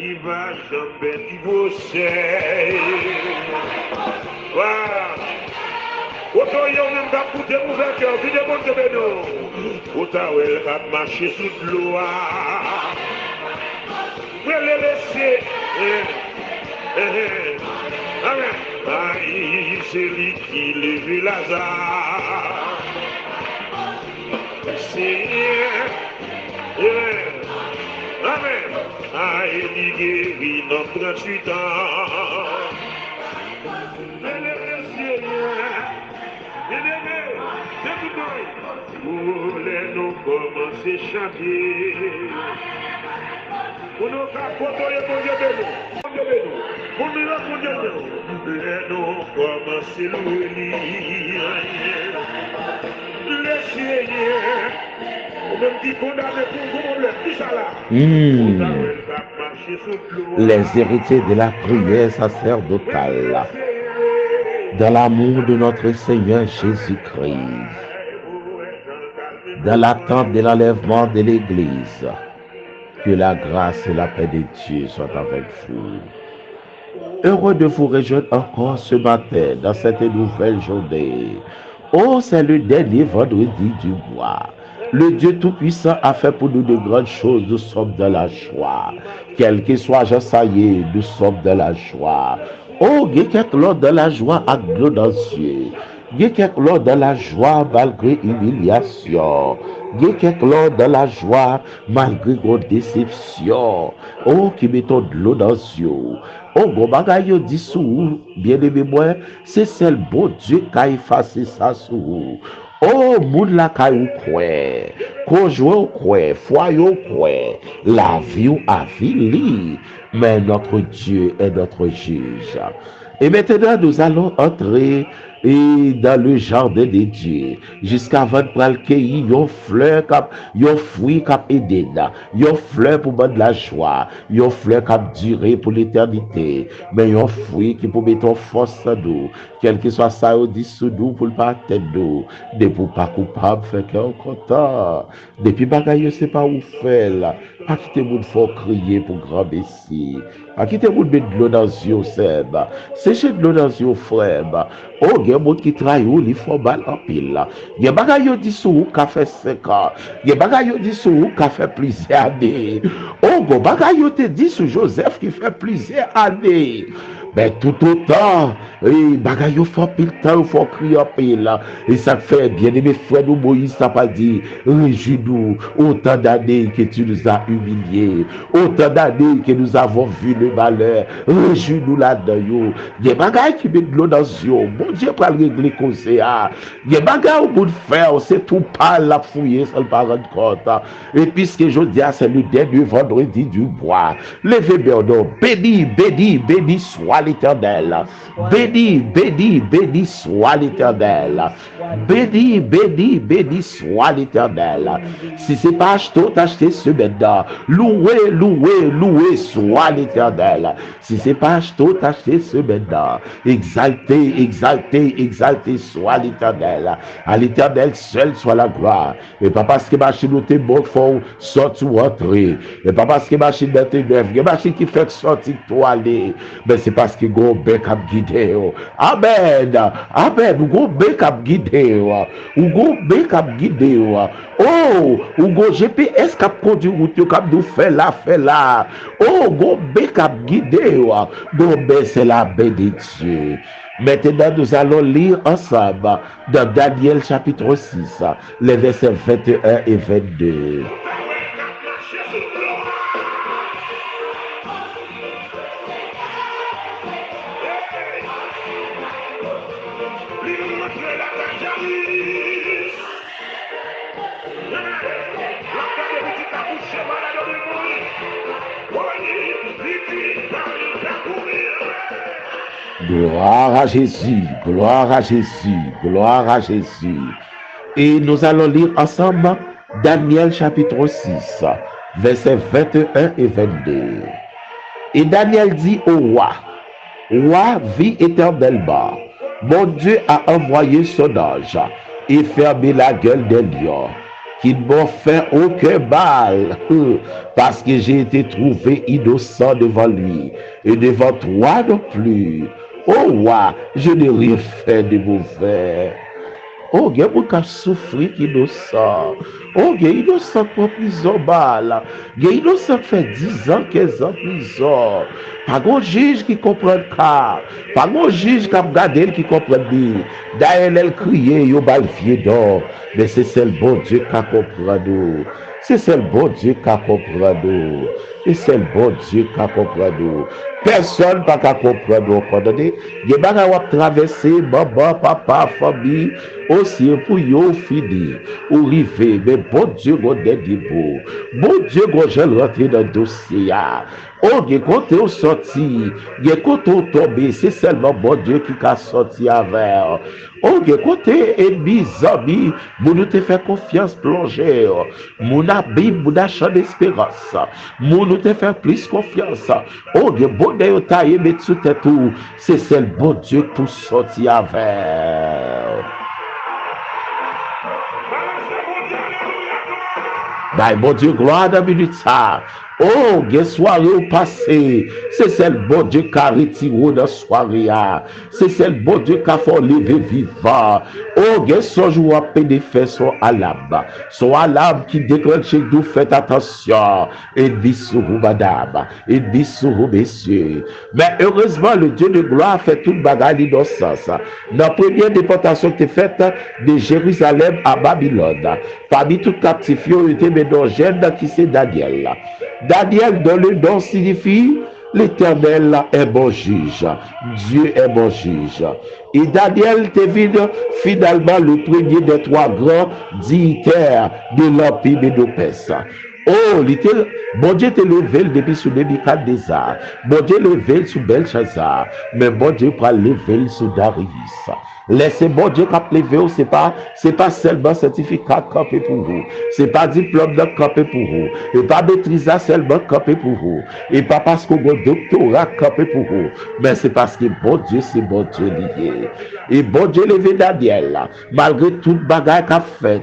il va jamais divorcer. Voilà. Autant il y a même pas pour des mauvais cœurs, puis des bons bénos. Autant il va marcher sous l'eau. Vous les laisser. Amen. Aïe, c'est lui qui lève Lazare. Seigneur. Amen. Aïe, il guérit dans 38 ans. Nous commencer à chanter. Pour nous capoter, pour Dieu de nous. Pour nous raconter, nous commencer à louer. Le Seigneur, même qui condamne pour vous, le plus à la. Les héritiers de la prière sacerdotale. Dans l'amour de notre Seigneur Jésus-Christ, dans l'attente de l'enlèvement de l'Église, que la grâce et la paix de Dieu soient avec vous. Heureux de vous rejoindre encore ce matin dans cette nouvelle journée. Oh, c'est le dernier vendredi du mois. Le Dieu Tout-Puissant a fait pour nous de grandes choses. Nous sommes dans la joie. Quel que soit, ça y est, nous sommes dans la joie. Oh, il y a quelqu'un dans la joie à gloire dans Dieu. Il y a quelqu'un dans la joie malgré humiliation. Il y a quelqu'un dans la joie malgré vos déceptions. Oh, qui mettons de l'eau dans Dieu. Oh, bon bagaille dit sous, bien aimé moi, c'est celle bon Dieu qui a effacé ça sous. Oh, moun la ka ou kwe, konjouen ou kwe, foyer ou kwe, la vie ou avili, mais notre Dieu est notre juge. Et maintenant, nous allons entrer dans le jardin de Dieu, jusqu'à avant de cueillir yon fleur, yon fruit cap Eden, yon fleur pour de la joie, yon fleur cap durer pour l'éternité, mais yon fruit qui pour mettre en force nous, quel que soit ça, on dit sous nous pour le pas tête nous, de pour pas coupable, fait qu'on content, depuis bagaille, c'est pas où faire là, pas quitter moun faut crier pour grand Messie. À qui te moun mettre de l'eau dans yeux, Seb. Sécher de l'eau dans yeux, frère. Oh, il y a moun qui travaille ou, il faut mal en pile. Il y a bagay yo dit sou qui a fait 5 ans. Il y a bagay yo dit sou qui a fait plusieurs années. Oh, bon, bagay yo te dit sou Joseph qui fait plusieurs années. Mais tout autant, bagay yo faut pile temps, faut crier en pile. Et ça fait bien aimé frère nous Moïse, ça pas dit, réjouis-nous, autant d'années que tu nous as humiliés, autant d'années que nous avons vu le malheur, réjouis-nous là-dedans, yo. Il y a bagay qui met de l'eau dans les yeux, bon Dieu pour le régler comme ça. Il y a bagay au bout de faire, c'est tout pas la fouiller, ça ne pas rendre compte. Et puisque je dis, c'est le dernier vendredi du mois, levez bien, béni, béni, béni soit l'Éternel. Béni, béni, béni soit l'Éternel. Béni, béni, béni soit l'Éternel. Si c'est pas acheté, t'acheter ce maintenant. Loué, loué, loué soit l'Éternel. Si c'est pas acheté, t'acheter ce maintenant. Exalté, exalté, exalté soit l'Éternel. À l'Éternel seul soit la gloire. Et pas parce que machine nous t'es bon, faut sortir ou rentrer. Et pas parce que machine dans tes neuf. Il y a machine qui fait sortir toi aller. Mais c'est parce que go bec a guidé. Amen. Amen. Ou go bec a guidé. Ou go bec a guidé. Oh, ou go GPS cap conduit route cap nous fait là. Oh, go bec a guidé. Go bec c'est la baie de Dieu. Maintenant, nous allons lire ensemble dans Daniel chapitre 6, les versets 21 et 22. Gloire à Jésus, gloire à Jésus, gloire à Jésus. Et nous allons lire ensemble Daniel chapitre 6, versets 21 et 22. Et Daniel dit au roi, roi, vis éternellement. Mon Dieu a envoyé son ange et fermé la gueule des lions. qui ne m'ont fait aucun mal, parce que j'ai été trouvé innocent devant lui, et devant toi non plus. Oh, roi, je n'ai rien fait de mauvais. Oh, il y a beaucoup qui souffert innocent. Oh, il y a innocent pour prison balle. Il y a innocent qui fait 10 ans, 15 ans prison. Pas de juge qui comprend le cas. Pas de juge qui a regardé qui comprend bien. D'ailleurs, elle criait, il y a le vieux d'or. Mais c'est celle bon Dieu qui a compris. C'est celle bon Dieu qui a compris. Et c'est le bon Dieu qui a compris. Personne n'a qu'à comprendre. Il y a des gens qui ont traversé, maman, papa, famille, aussi pour y finir, ou arriver. Mais bon Dieu, on est beau. Bon Dieu, on est rentré dans le dossier. Oh, quand tu es sorti, quand tu es tombé, c'est seulement bon Dieu qui a sorti avec. Oh, quand tu es ennemi, amis, vous nous te fait confiance plonger. Mon abîme, mon achat d'espérance. Mon nous te fait plus confiance. Oh, bon Dieu, tu as aimé sous tes tout. C'est seul bon Dieu pour sortir avec. Bah, bon Dieu, gloire dans minute ça. Oh, que soirée au passé, c'est celle bon Dieu qui a retiré dans soirée. C'est celle bon Dieu qui a fait lever vivant. Oh, que son jour à peine fait son alarme. Son alarme qui déclenche chez nous, faites attention. Et bis sur vous, madame. Et bis sur vous, messieurs. Mais heureusement, le Dieu de gloire fait toute bagarre d'innocence. La première déportation qui est faite de Jérusalem à Babylone. Parmi toutes captifs, il était ménagère qui c'est Daniel. Daniel, dont le nom signifie l'Éternel est bon juge. Dieu est bon juge. Et Daniel devine finalement le premier des trois grands dignitaires de l'Empire Médo-Perse. Oh, bon Dieu te levé depuis sous Nebuchadnezzar. Bon Dieu levé sous Belshazzar. Mais bon Dieu pas levé sous Darius. Laissez bon Dieu qui a levé, c'est pas seulement certificat campé pour vous. C'est pas diplôme de campé pour vous. Et pas maîtrise seulement campé pour vous. Et pas parce qu'on a un doctorat campé pour vous. Mais c'est parce que bon Dieu, c'est bon Dieu lié. Et bon Dieu levé Daniel, malgré toute bagaille qu'a fait.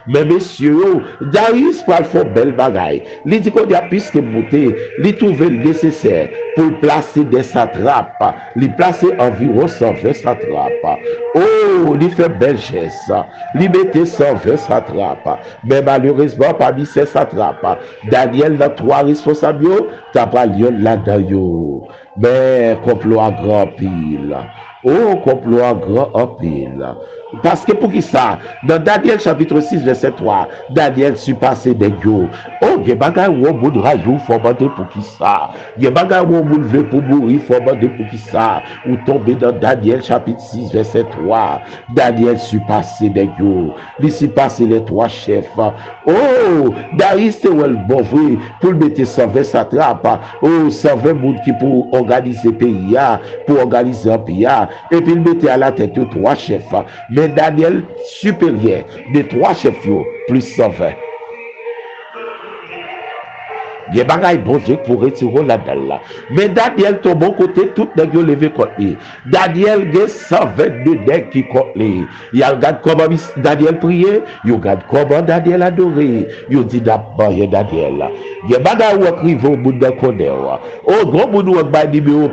Mais messieurs, Darius pour faire belle bagaille. Il dit qu'on a plus que monter, il trouve nécessaire pour placer des satrapes. Il placer environ 120 satrapes. Oh, il fait belle geste. Il mettait 120 satrapes. Mais malheureusement, parmi ces satrapes, Daniel n'a trois responsables, t'as pas lieu là-dedans. Mais complot à grand pile. Oh, complot à grand pile. Parce que pour qui ça? Dans Daniel chapitre 6, verset 3, Daniel surpassé des dieux. Oh, il y a bagay où on moun rayou, faut demander pour qui ça? Il y a bagay où on moun veut pour mourir, faut demander pour qui ça? Ou tomber dans Daniel chapitre 6, verset 3, Daniel surpassé des dieux. Il surpassé les trois chefs. Oh, Darius te le bon vrai, pour le mettre 120 satrapes. Oh, 120 moun qui pour organiser pays, pour organiser un pays. Et puis il mettait à la tête de trois chefs. Mais Daniel supérieur de trois chefs plus 120. Il y a des bon Dieu pour retirer là-dedans. Mais Daniel, ton bon côté, tout le monde levé contre lui. Daniel, il y a 122 nègres qui contre lui. Il regarde comment Daniel priait, il regarde comment Daniel adorait. Il dit d'abord, Daniel. Il y a des gens qui écrivent au bout de connaître. Au grand monde qui a des numéros,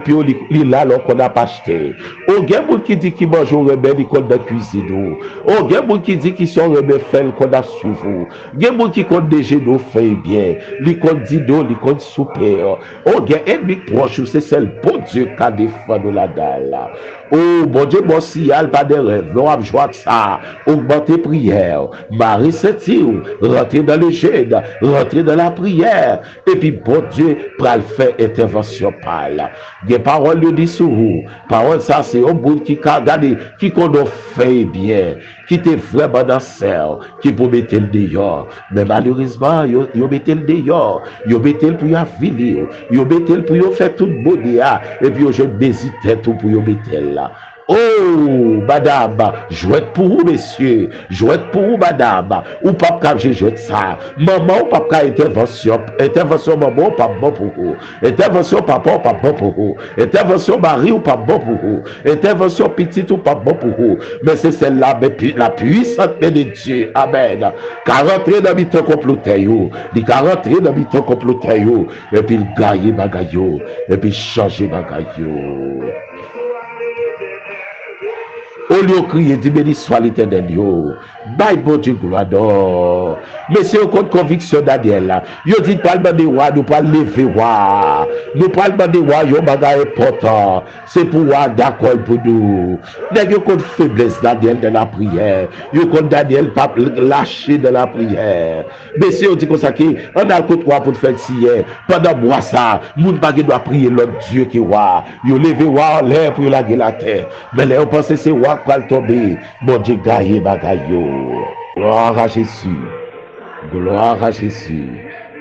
il là, qu'on n'a pas acheté. Au grand monde qui dit qu'il mange au rebelle, il compte dans la cuisine. Au grand monde qui dit qu'il sont rebelle, qu'on a souvent. Il y a des gens qui comptent des genoux, fait bien. Il compte dit li compte super. Oh, il y a un ennemi proche, c'est celle bon Dieu qui a défendu la dalle. Oh, bon Dieu, bon signal, pas de rêve. Non, à joie de ça. Augmenter prière. Marie s'étire. Rentrer dans le jeûne. Rentrer dans la prière. Et puis, bon Dieu, pour le faire intervention par là. Des paroles lui disent sur vous. Parole, ça, c'est un bout qui a regardé, qui qu'on a fait bien, qui était vraiment dans celle, qui pour mettre le dehors. Mais malheureusement, ils mettent le dehors. Ils mettent le pour y affilier. Ils mettent le pour y faire tout le monde. Et puis, je n'hésitais tout pour y mettre là. Oh, madame, jouette pour vous, messieurs, jouette pour vous, madame, ou pas qu'à jouer ça. Maman, ou pas qu'à intervention maman, pas bon pour vous. Intervention papa, pas bon pour vous. Intervention mari, ou pas bon pour vous. Intervention petite, ou pas bon pour vous. Mais c'est celle-là, la puissante de Dieu, amen. Car rentrer dans le temps comploté, il a rentré dans le temps comploté, et puis il gagne bagaille, et puis changer bagaille. Au lieu de crier, dit béni soit l'éternel, bye bon Dieu, gloire d'or. Mais c'est au compte conviction Daniel là. Yo dit pas le de roi, nous pas lever roi. Nous pas le de roi, yo bagay important. C'est pour roi d'accord pour nous. Nèg yo compte faiblesse Daniel dans la prière. Yo compte Daniel pas lâcher dans la prière. Mais c'est on dit comme ça qui on a le compte roi pour faire sier. Pendant moi ça, moun pas doit prier l'autre Dieu qui roi. Yo lever roi en l'air pour la terre. Mais là on pense c'est roi qui va tomber. Bon Dieu gagne bagay yo. Gloire à Jésus. Gloire à Jésus.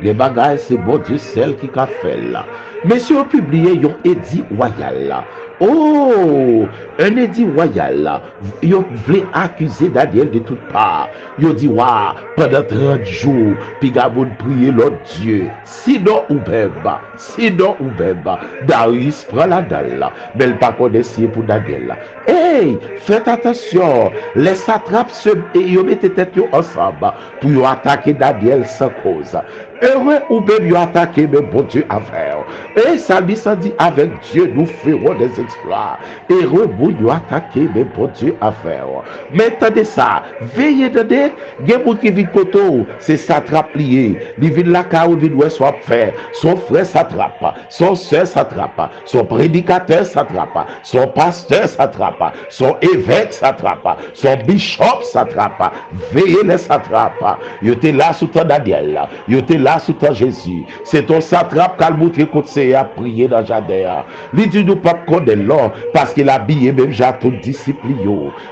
Les bagages, c'est bon Dieu, celle qui a fait là. Messieurs, publié, ils ont édit royal là. Oh, un édit royal là. Ils ont voulu accuser Daniel de toutes parts. Ils ont dit, waouh, pendant 30 jours, puis Gaboun prier l'autre Dieu. Sinon ou beba, Darius prend la dalle là. Mais il pas connaissait pour Daniel là. Hey, faites attention. Les satrapes ils mettent tête ensemble pour attaquer Daniel sans cause. Heureux ou bien ils attaquer, mais bon Dieu à faire. Et ça lui dit, avec Dieu, nous ferons des exploits. Heureux ou ils attaquer, mais bon Dieu à faire. Mais attendez ça, veillez de dire, il y a des gens qui vivent koto, c'est satrape lié. Ils vivent la carrière, ils doivent soit faire. Son frère s'attrape, son soeur s'attrape, son prédicateur s'attrape, son pasteur s'attrape, son évêque s'attrape, son bishop s'attrape. Veillez les s'attrape. Ils étaient là sous ton Daniel, ils étaient là sous ton Jésus. C'est ton satrape qui a montré qu'on s'est à prier dans le jardin. Il dit nous pas connaître l'or parce qu'il a habillé même j'ai tout disciple.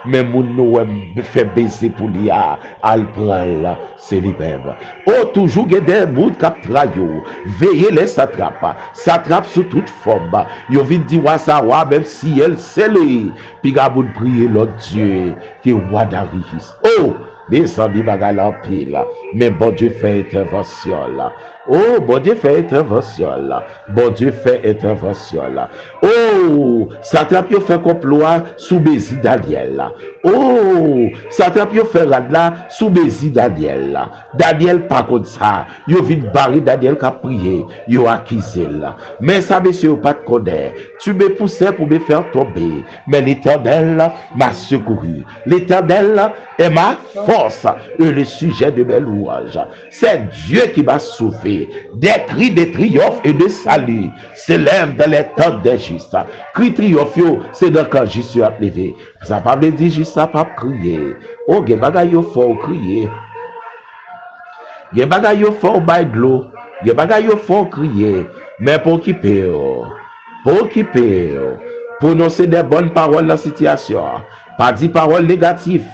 Mais mon nous fait baiser pour l'IA. Al prend c'est lui-même. Oh, toujours il y a des gens qui travaillent. Veillez les satrapes. Satrapes sous toute forme. Ils viennent dire ça, même si elle c'est lui. Puis Gaboun prier l'autre Dieu qui est roi d'Aris. Oh, mais amis bagarre en pile. Mais bon Dieu fait intervention là. Oh, bon Dieu fait intervention là. Bon Dieu fait intervention là. Oh, satrape fait complot sous Bézi Daniel là. Oh, satrape fait là sous Bézi Daniel là. Daniel pas comme ça. Yo vient barrer Daniel qui a prié. Yo accusé là. Mais ça monsieur pas de connaître. Tu me poussais pour me faire tomber. Mais l'Éternel m'a secouru. L'Éternel est ma force et le sujet de mes louanges. C'est Dieu qui m'a sauvé. Des cris de triomphe et de salut s'élèvent dans les temps des justes. Cri triomphe, c'est dans quand juste a levé. Ça pas me dire juste ça pas crier. Oh, ge bagay yo faut crier. Ge bagay yo faut bay de l'eau. Ge bagay yo faut crier. Mais pour occuper, prononcer des bonnes paroles dans la situation. Pas dire paroles négatives.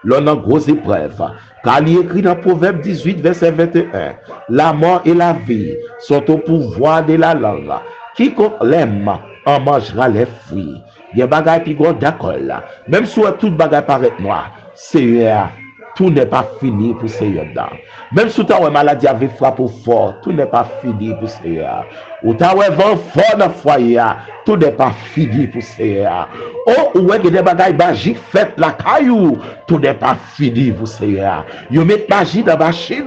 L'on a grosse épreuve. Car il est écrit dans Proverbe 18, verset 21. La mort et la vie sont au pouvoir de la langue. Quiconque l'aime en mangera les fruits. Il y a des bagages qui sont d'accord là. Même si tout bagage paraît noir, Seigneur, tout n'est pas fini pour Seigneur. Même si tu as une maladie avec frappe fort, tout n'est pas fini pour Seigneur. Ou tu as un vent fort dans le foyer, tout n'est pas fini pour Seigneur. Oh, ou est-ce que des bagages magiques faites la caillou, tout n'est pas fini pour Seigneur. Vous mettez magie dans la machine,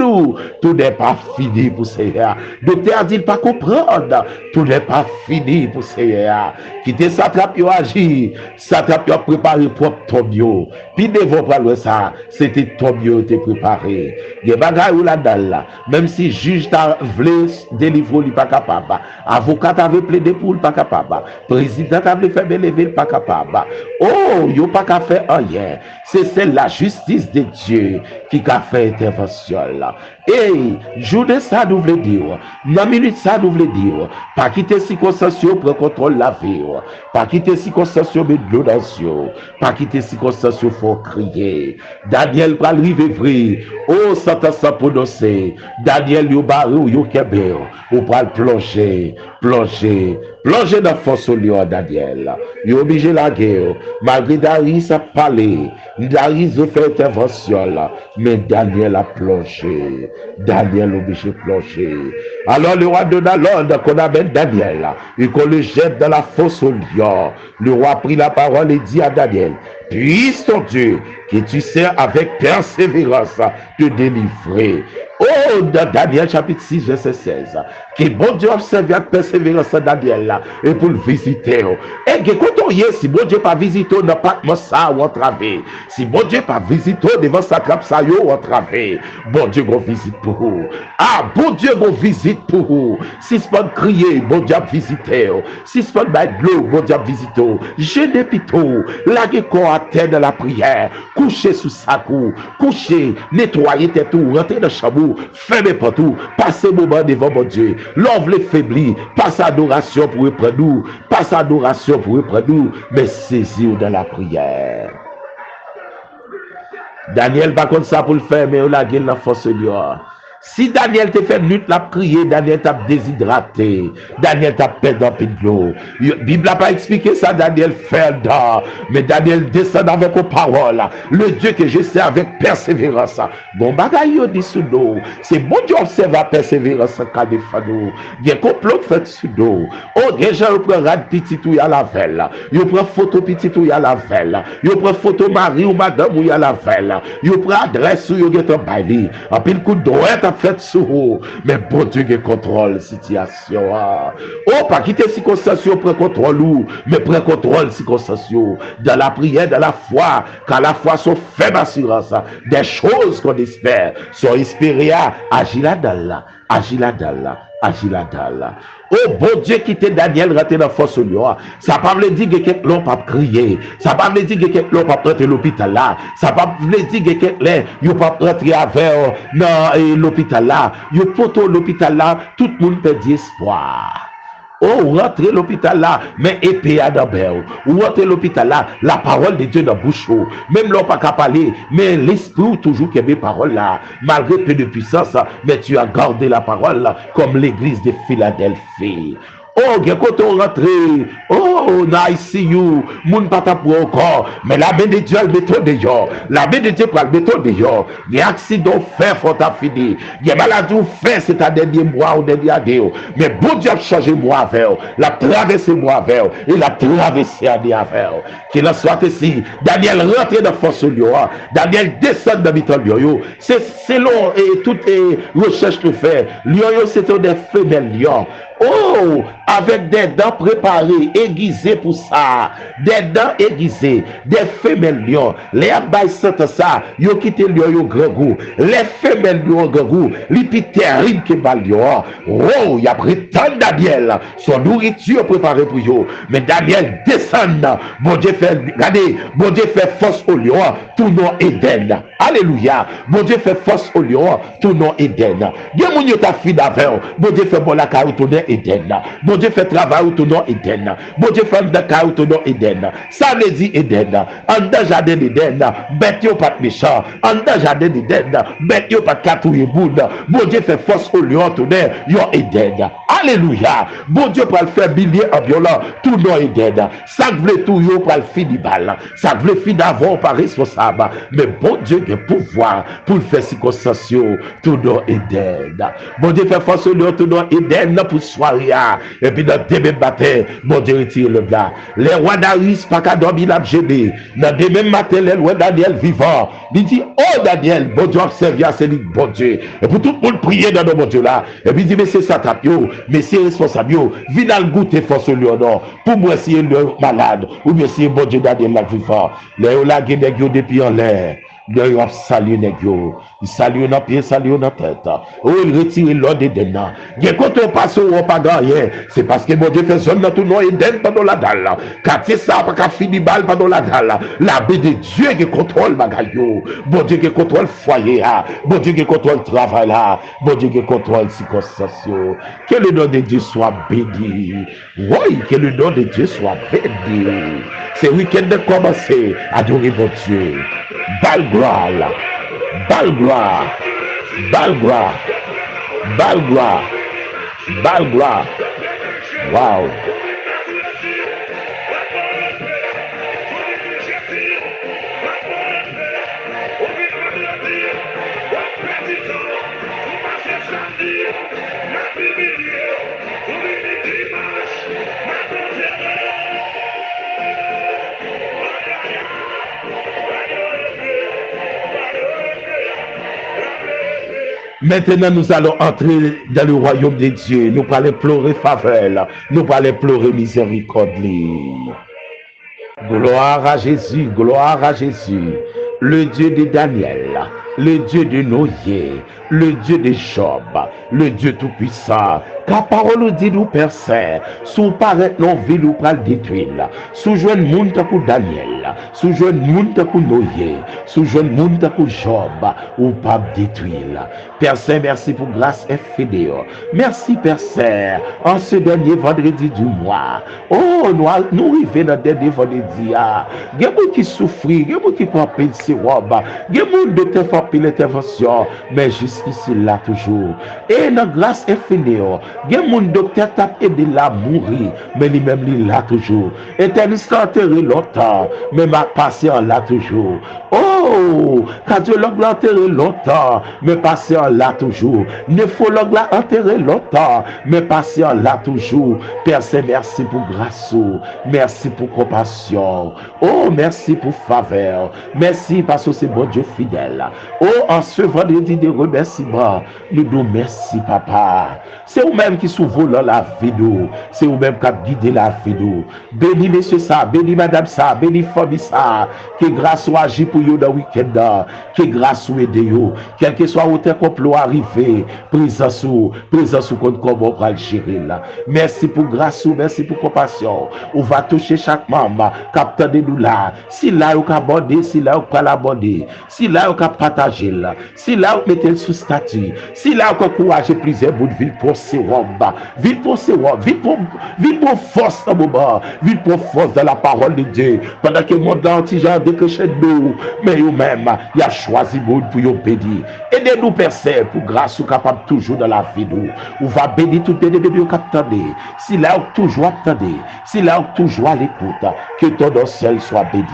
tout n'est pas fini pour Seigneur. Docteur dit pas comprendre, tout n'est pas fini pour Seigneur. Quittez satrape yo agi, satrape yo préparé propre tombe. Puis devant prendre ça, c'était tombe yo te préparé. Des bagages ou la dalle, même si juge t'a voulu délivrer, il pas capable. Avocat avait plaidé pour le pas capable. Président avait fait lever le pas capable. Oh, yo pas qu'à faire rien. C'est la justice de Dieu qui a fait intervention là. Et journée ça nous voulons dire, dans minute ça nous voulons dire, pas quitter circonstances pour contrôle la vie, pas quitter circonstances mettre de l'eau dans yeux, pas quitter circonstances faut crier. Daniel pral rive vrai, oh satan sans prononcer, Daniel yo barou yo kebe, ou pral plonger dans force au lion Daniel. Yo obligé la guerre, malgré Darius a parlé, Darius a fait intervention là, mais Daniel a plongé. Daniel obligé de plonger. Alors le roi donna l'ordre qu'on amène Daniel là, et qu'on le jette dans la fosse au lion. Le roi prit la parole et dit à Daniel, puisse ton Dieu, que tu sers avec persévérance, te délivrer. Oh, dans Daniel chapitre 6, verset 16, que bon Dieu observe avec persévérance Daniel là, et pour le visiter. Et que quand on y est, si bon Dieu pas visité, n'a pas ça ou entravé. Si bon Dieu pas visité, devant sa trappe ça ou entravé. Bon Dieu qu'on visite pour vous. Ah, bon Dieu qu'on visite pour vous. Si c'est pas crier, bon Dieu visiter. Si c'est pas de l'eau, bon Dieu visiter. Jeûner plutôt, laguer corps à terre dans la prière, coucher sous sa cou, coucher, nettoyer tes tout, rentrer dans le chambre, fermer partout, passer moment devant mon Dieu, l'ouvre les faiblis, passe adoration pour reprendre nous, passe adoration pour reprendre nous, mais saisir dans la prière. Daniel va comme ça pour le faire, mais on la gueule la force lieu. Si Daniel te fait nuit la prier, Daniel t'a déshydraté, Daniel t'a perdu un peu de l'eau. La Bible n'a pas expliqué ça, Daniel fait d'or, mais Daniel descend avec vos paroles. Le Dieu que je sais avec persévérance. Bon bagaille yo dit sous l'eau. C'est bon Dieu observe la persévérance quand des fanou. Il y a complot fait sous l'eau. Oh, déjà on prend rad petit ou à la velle. Il prend photo petit ou à la velle. Il prend photo mari ou madame ou à la velle. Il prend adresse ou il y a un baili. En pile coup de droit fait sous mais bon Dieu qui contrôle situation. Oh, pas quitter circonstances pour contrôle ou, mais prend contrôle circonstances dans la prière, dans la foi, car la foi sont faible assurance des choses qu'on espère, sont espérées à agir là-dedans, agir là-dedans, agir là-dedans. Oh bon Dieu qui était Daniel rentré dans la force au lion. Ça ne veut pas dire que quelqu'un pas crier. Ça ne veut pas dire que quelqu'un pas rentrer à l'hôpital là. Ça ne veut pas dire que quelqu'un n'a pas rentrer avec dans l'hôpital là. Il faut l'hôpital là, tout le monde perd espoir. Oh, rentrez l'hôpital là, mais épée à d'abord. Ou rentrez l'hôpital là, la parole de Dieu dans la bouche. Même l'on pas qu'à parler, mais l'esprit toujours qui a mes paroles là. Malgré peu de puissance, mais tu as gardé la parole là, comme l'église de Philadelphie. Oh, quand on rentre, oh, nice see you, moun pata pour encore, mais la main de Dieu, elle met tout dehors. La main de Dieu, elle met tout dehors. Il y a accident fait, faut ta fini. Il y a maladie fait, c'est un dernier mois ou dernier année. Mais bon Dieu a changé moi avec, l'a traversé moi avec, et l'a traversé année avec. Qu'il en soit ici, Daniel rentre dans force au lion, Daniel descend dans le lion. C'est selon et toutes les recherches que fait. Lion, c'était des femelles lions. Oh, avec des dents préparées, aiguisées pour ça, des dents aiguisées, des femelles lions, les abeilles sentent ça, yo quitté lion yo grand goût, les femelles lions grand goût, les plus terribles que bal lion. Oh, y a pris tant Daniel, son nourriture préparée pour yo, mais Daniel descend, bon Dieu fait, regardez, bon Dieu fait force au lion, tout nom Éden. Alléluia, bon Dieu fait force au lion, tout nom Éden. Dieu moun yo ta fi d'avant, bon Dieu fait bon la carotte Eden. Bon Dieu fait travail au nom Eden. Bon Dieu fait d'accord au nom Eden. Ça veut dire Eden. En dans jardin d'Eden, bête yo pas méchant. En dans jardin d'Eden, bête yo pas catouiller boud. Bon Dieu fait force au lion tout yo Eden. Alléluia. Bon Dieu pour le faire billier en violent tout nom Eden. Ça veut tout yo pour le finir balle. Ça veut finir d'avant pas responsable. Mais bon Dieu a pouvoir pour le faire circonstance tout nom Eden. Bon Dieu fait force au lion tout nom Eden pour soirée. Et puis dans demain matin, bon Dieu retire le gars. Les rois d'Aris, pas qu'à dormir la gêné. Dans demain matin, les rois Daniel vivant. Il dit, oh Daniel, bon Dieu observe, c'est lui, bon Dieu. Et pour tout le monde prier dans nos bon Dieu là. Et puis il dit, mais c'est ça, tapio, mais c'est responsable, viens le goûter force au lion, non. Pour moi, c'est le malade, ou bien c'est bon Dieu Daniel la vivant. Les rois là, depuis en l'air. Ils ont salué les gars. Il salue dans pied, salue dans tête. Oh, il retire l'ordre de dedans. Bien quand on passe au pas gagné, c'est parce que mon Dieu fait zone dans tout nom et donne pendant la dalle. Car c'est ça, pas qu'à finir balle pendant la dalle. La paix de Dieu qui contrôle bagaille. Bon Dieu qui contrôle foyer. Bon Dieu qui contrôle travail. Bon Dieu qui contrôle circonstances. Que le nom de Dieu soit béni. Oui, que le nom de Dieu soit béni. C'est week-end de commencer à adorer mon Dieu. Balle gloire. Balle gloire. Balle gloire. Balle gloire. Balle gloire. Wow. Maintenant, nous allons entrer dans le royaume de Dieu. Nous allons pleurer faveur. Nous allons pleurer miséricorde. Gloire à Jésus, gloire à Jésus. Le Dieu de Daniel, le Dieu de Noé, le Dieu de Job, le Dieu tout-puissant. Car parole nous dit nous Père Saint, sous paraît non ville ou pral détruire, sous jeune monde pour Daniel, sous jeune monde pour Noé, sous jeune monde pour Job, ou pas détruire. Père Saint, merci pour grâce et fidèle. Merci Père Saint, en ce dernier vendredi du mois. Oh, nous arrivons dans le dernier vendredi. Il y a des gens qui souffrent, il y a des gens qui font payer ses robes, il y a des gens qui font payer l'intervention, mais jusqu'ici là toujours. Et dans grâce et fidèle, il y a mon docteur t'a aidé là mourir, mais lui-même il là toujours. Éterniste enterré longtemps, mais ma patient là toujours. Oh, cardiologue l'a enterré longtemps, mais patient là toujours. Néphrologue l'a enterré longtemps, mais patient là toujours. Père Saint, merci pour grâce, merci pour compassion. Oh, merci pour faveur. Merci parce que c'est bon Dieu fidèle. Oh, en ce vendredi de remerciement, nous disons merci papa. C'est vous-même qui s'ouvre la vidéo. C'est vous-même qui a guidé la vidéo. Bénis monsieur ça, bénis madame ça, bénis famille ça. Que grâce soit agi pour vous dans le week-end. Que grâce soit aidé vous. Quel que soit votre complot arrivé, présence contre comment on va le gérer là. Merci pour grâce, merci pour compassion. On va toucher chaque membre. Capteur de nous là. Si là vous abordé, si là vous pas l'aborder, si là vous partager là, si là vous mettez sous statut, si là vous encourager plusieurs bouts de ville pour ces robes, ville pour ces robes, ville pour force dans moment, ville pour force dans la parole de Dieu. Pendant que le monde entier a décroché de nous, mais vous-même, il a choisi pour vous bénir. Aidez-nous, Père Saint, pour grâce, ou capable toujours dans la vie nous. On va bénir tout le bébé qui attendez. Si là vous toujours attendez, si là vous toujours à l'écoute, que ton nom seul soit béni.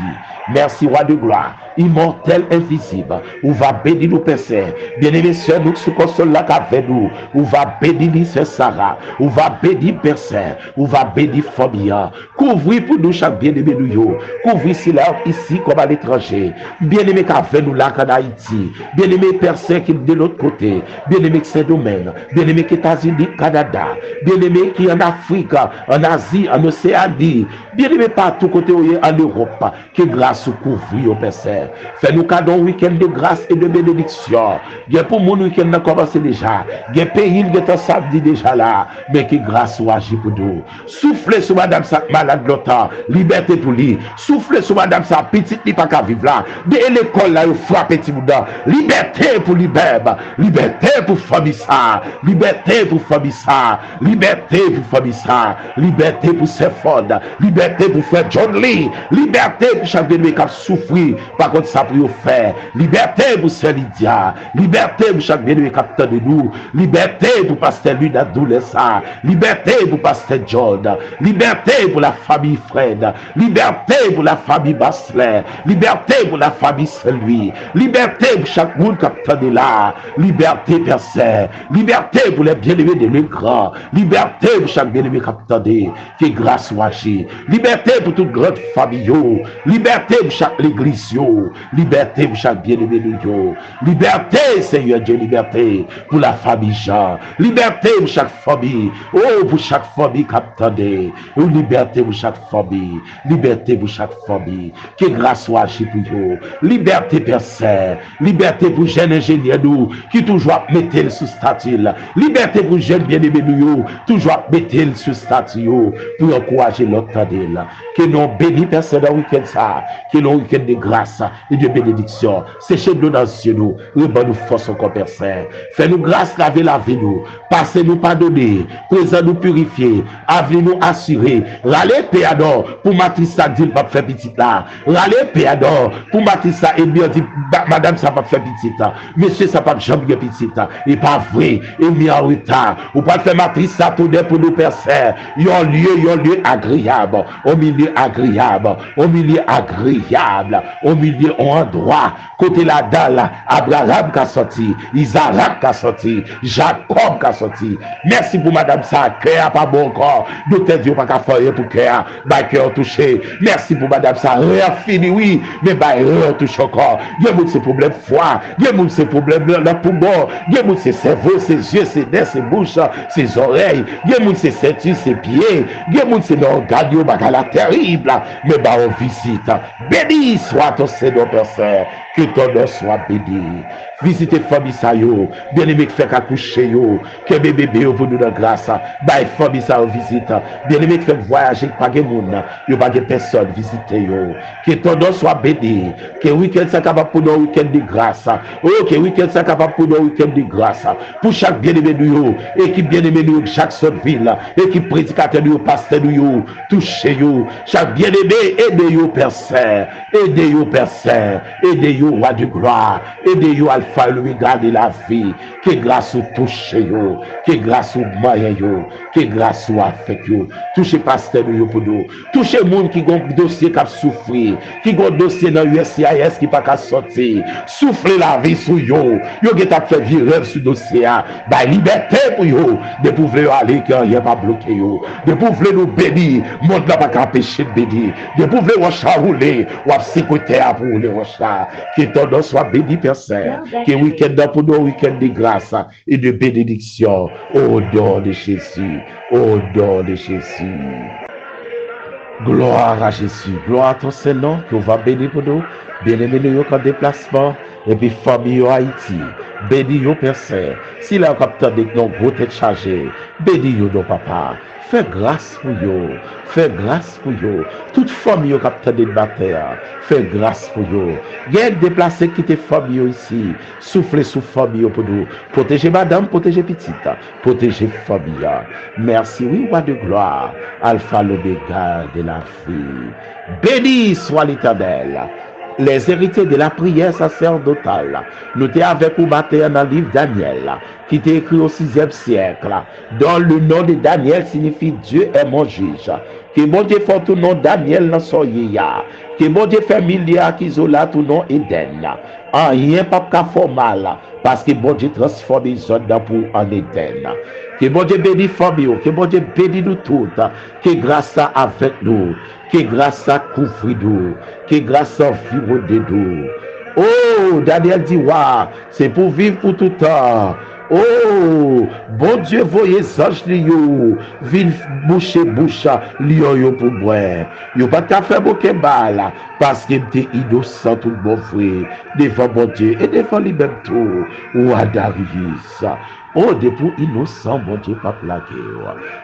Merci, roi de gloire, immortel, invisible. On va bénir nous, Père Saint. Bien-aimés, sœurs, nous qui console là qu'avec nous. On va bénir Sœur Sarah. On va bénir Père Saint. On va bénir Fabien. Couvrez pour nous chaque bien-aimé nous. Couvrez si là, ici comme à l'étranger. Bien-aimés qu'avec nous là qu'en Haïti. Bien-aimés Père Saint qui est de l'autre côté. Bien-aimés qui c'est domaine. Bien-aimés qui est États-Unis, Canada. Bien-aimés qui est en Afrique, en Asie, en Océanie. Bien-aimés partout côté en Europe. Que grâce couvrir au Père Saint. Fais-nous cadeau un week-end de grâce et de bénédiction. Il y a pour mon week-end a commencé déjà. Il y a pays qui est samedi déjà là. Mais que grâce soit agi pour nous. Soufflez sur madame sa malade longtemps. Liberté pour lui. Soufflez sur madame sa petite qui pas qu'à vivre là. De l'école là, il frappe petit boudin. Liberté pour l'Ibeb. Liberté pour famille ça. Liberté pour famille ça. Liberté pour famille ça. Liberté pour Sephod. Liberté pour frère John Lee. Liberté pour chaque bien qui a souffert. Par contre, ça pour faire. Liberté pour Sœur Lydia. Liberté pour chaque bien qui a de nous. Liberté pour pasteur lui d'adolescent. Liberté pour pasteur John. Liberté pour la famille Fred. Liberté pour la famille Basler. Liberté pour la famille Saint-Louis. Liberté pour chaque monde qui a de là. Liberté Père Saint. Liberté pour les bien-aimés de l'écran. Liberté pour chaque bien-aimé qui a de. Que grâce soit agée. Liberté pour toute grande famille. Liberté pour chaque église. Liberté pour chaque bien-aimé de yo. Liberté, Seigneur Dieu, liberté pour la famille Jean. Liberté pour chaque famille. Oh, pour chaque famille qui attendait. Oh, liberté pour chaque famille. Liberté pour chaque famille. Que grâce soit agée pour vous. Liberté, Père Saint. Liberté pour jeunes ingénieurs nous, qui toujours mettent sous statut. Liberté pour jeunes bien-aimés nous, toujours mettent sous statut pour encourager l'autre. Que nous bénissons personne dans le week-end ça. Que nous week-end de grâce et de bénédiction. Séchez-nous dans ce nous. Rebonne-nous force encore, Père Saint. Fais-nous grâce, laver nous. Passez-nous pardonner. Présent-nous purifier. Avenez-nous assurer. Râlez, péador, pour matrice ça dit pas faire petit là. Râlez, péador, pour matrice ça et bien dit madame ça pas faire petit là. Monsieur ça pas jamais petit là. Et pas vrai. Et mis en retard. Ou pas faire matrice ça pour nous, Père Saint. Yon lieu agréable. Au milieu agréable. Au milieu agréable. Au milieu endroit. Côté la dalle, Abraham qui a sorti. Isaac qui a sorti. Jacob qui a sorti. Merci pour madame ça. Cœur pas bon corps. Docteur Dieu pas qu'à faire pour cœur. Bah cœur touché. Merci pour madame ça. Rien fini, oui. Mais bah rien touché encore. Il y a ces problèmes foie. Il y a ces problèmes le poumon. Il y a ses cerveaux, ses yeux, ses nez, ses bouches, ses oreilles. Il y a ses ceintures, ses pieds. Il y a ses organes, bagala terrible. Mais bah on visite. Béni soit ton Seigneur, Père Saint. Que ton nom soit béni. Visitez famille ça yo. Bien aimé qui fait accoucher yo. Que bébé yo pour nous de grâce. Bah famille ça yo visite. Bien aimé qui fait voyager pas de monde. Yo pas de personne visiter yo. Que ton nom soit béni. Que week-end ça capable pour nous week-end de grâce. Oh que week-end ça capable pour nous week-end de grâce. Pour chaque bien aimé nous équipe bien aimé nous chaque seule ville. Équipe prédicateur nous pasteur nous toucher yo. Chaque bien aimé aidez yo Père Saint. Aidez yo Père Saint. Aidez yo roi de gloire. Aidez yo Alpha lui garder la vie. Que grâce au toucher yo. Que grâce au moyen yo. Que grâce au affect yo. Touchez pasteur yo pour nous. Touchez monde qui gon dossier qui a souffrir. Qui gon dossier dans USCIS qui pas qu'à sortir. Soufflez la vie sur yo. Yo qui t'a fait virer sur dossier. Bah liberté pour yo. De pouvoir aller que rien pas bloqué yo. De pouvoir nous bénir. Monde n'a pas qu'à empêcher de bénir. De pouvoir rouler. Ou à sécurité pour rouler. Que ton nom soit béni, Père Saint. Que week-end pour nous, week-end de grâce et de bénédiction. Au nom de Jésus. Au nom de Jésus. Gloire à Jésus. Gloire à ton Seigneur que va bénir pour nous. Bien-aimé nous en déplacement. Et puis famille Haïti. Béni yo Père Saint. Si la capteur de nos gros têtes chargées. Béni yo nos papa. Fais grâce pour yo. Fais grâce pour yo. Toute famille yo capteur de bataille. Fais grâce pour yo. Il y a déplacé qui te famille ici. Soufflez sous famille pour nous. Protégez madame, protégez petite. Protégez famille. Merci, oui, roi de gloire. Alpha l'oméga de la vie. Béni soit l'Éternel. Les héritiers de la prière sacerdotale. Nous t'es avec vous matin dans le livre Daniel, qui t'est écrit au 6e siècle, dont le nom de Daniel signifie Dieu est mon juge. Que mon Dieu fait tout nom Daniel dans son yéya. Que mon Dieu fait milliard qui zola tout nom Eden. En rien pas qu'à formal, parce que mon Dieu transforme les zones pour en Eden. Que mon Dieu bénit famille, que mon Dieu bénit nous toutes, que grâce à avec nous, que grâce à couvrir nous, que grâce à vivre de nous. Oh, Daniel dit, waouh, c'est pour vivre pour tout temps. Oh, bon Dieu, voyez ange liyo, vin bouche liyo yo pour boire. Yo pas qu'à faire beaucoup mal, parce que t'es innocent tout bon frère, devant bon Dieu et devant lui-même tout, ou à d'arriver ça. Oh, depuis innocent, bon Dieu, pas plaqué.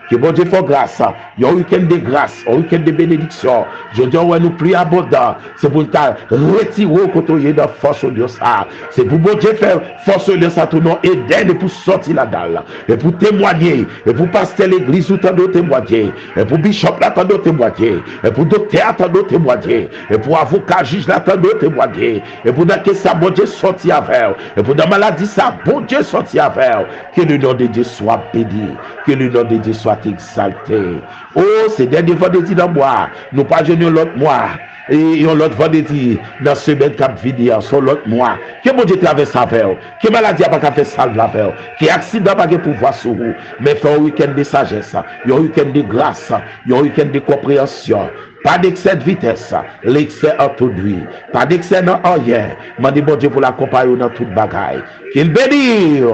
Que bon Dieu fasse grâce. Il y a un week-end de grâce, un week-end de bénédiction. Je dis, ouais, nous prions abondant. C'est pour nous retirer côté de force de ça. C'est pour bon Dieu faire force de ça, tout le monde, aider pour sortir la dalle. Et pour témoigner. Et pour pasteur l'église, tout le témoigner. Et pour bishop, là, tout le témoigner. Et pour docteur, tout le témoigner. Et pour avocat, juge, là, tout le témoigner. Et pour que ça, bon Dieu, sortir avec. Et pour la maladie, ça, bon Dieu, sortir avec. Que le nom de Dieu soit béni. Que le nom de Dieu soit exalté. Oh, c'est dernier vendredi dans moi. Nous pas jeûner l'autre mois. Et l'autre vendredi, dans ce semaine qui a fini, sur l'autre mois. Que mon Dieu traverse avec. Que maladie n'a pas fait salve avec. Que accident n'a pas de pouvoir sur vous. Mais fait un week-end de sagesse. Un week-end de grâce. Un week-end de compréhension. Pas d'excès de vitesse. L'excès en tout lui. Pas d'excès dans rien. M'a dit bon Dieu pour l'accompagner dans toute bagaille. Qu'il bénisse.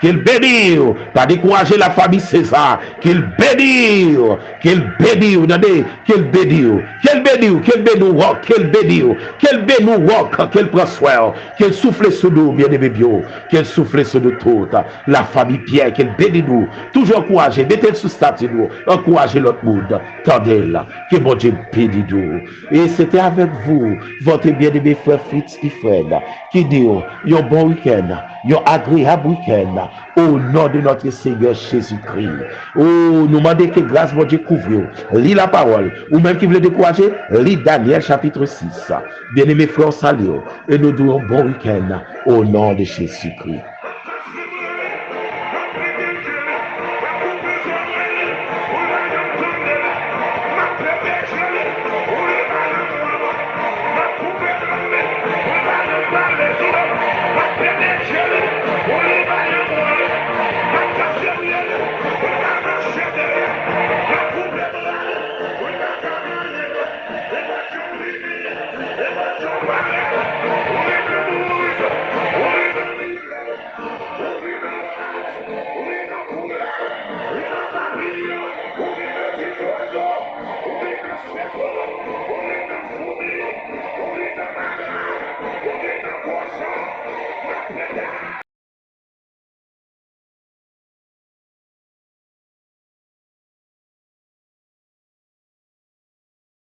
Qu'il bénisse. Pas décourager la famille César. Qu'il bénisse. Qu'il bénisse. Regardez. Qu'il bénisse. Qu'il bénisse. Qu'il bénisse. Qu'il bénisse. Qu'il bénisse. Qu'il prend soin. Qu'il souffle sur nous, bien aimé bio. Qu'il souffle sur nous toutes. La famille Pierre. Qu'il bénisse nous. Toujours encourager. Mettez sous statut nous. Encourager l'autre monde. Tendez-la. Que bon Dieu bénisse nous. Et c'était avec vous, votre bien-aimé frère Fritz Ifred, qui dit, un bon week-end, un agréable week-end, au nom de notre Seigneur Jésus-Christ. Oh, nous demandons que grâce, mon Dieu, couvre. Lis la parole. Ou même qui veut décourager, lis Daniel chapitre 6. Bien-aimé frère, salut. Et nous disons bon week-end, au nom de Jésus-Christ.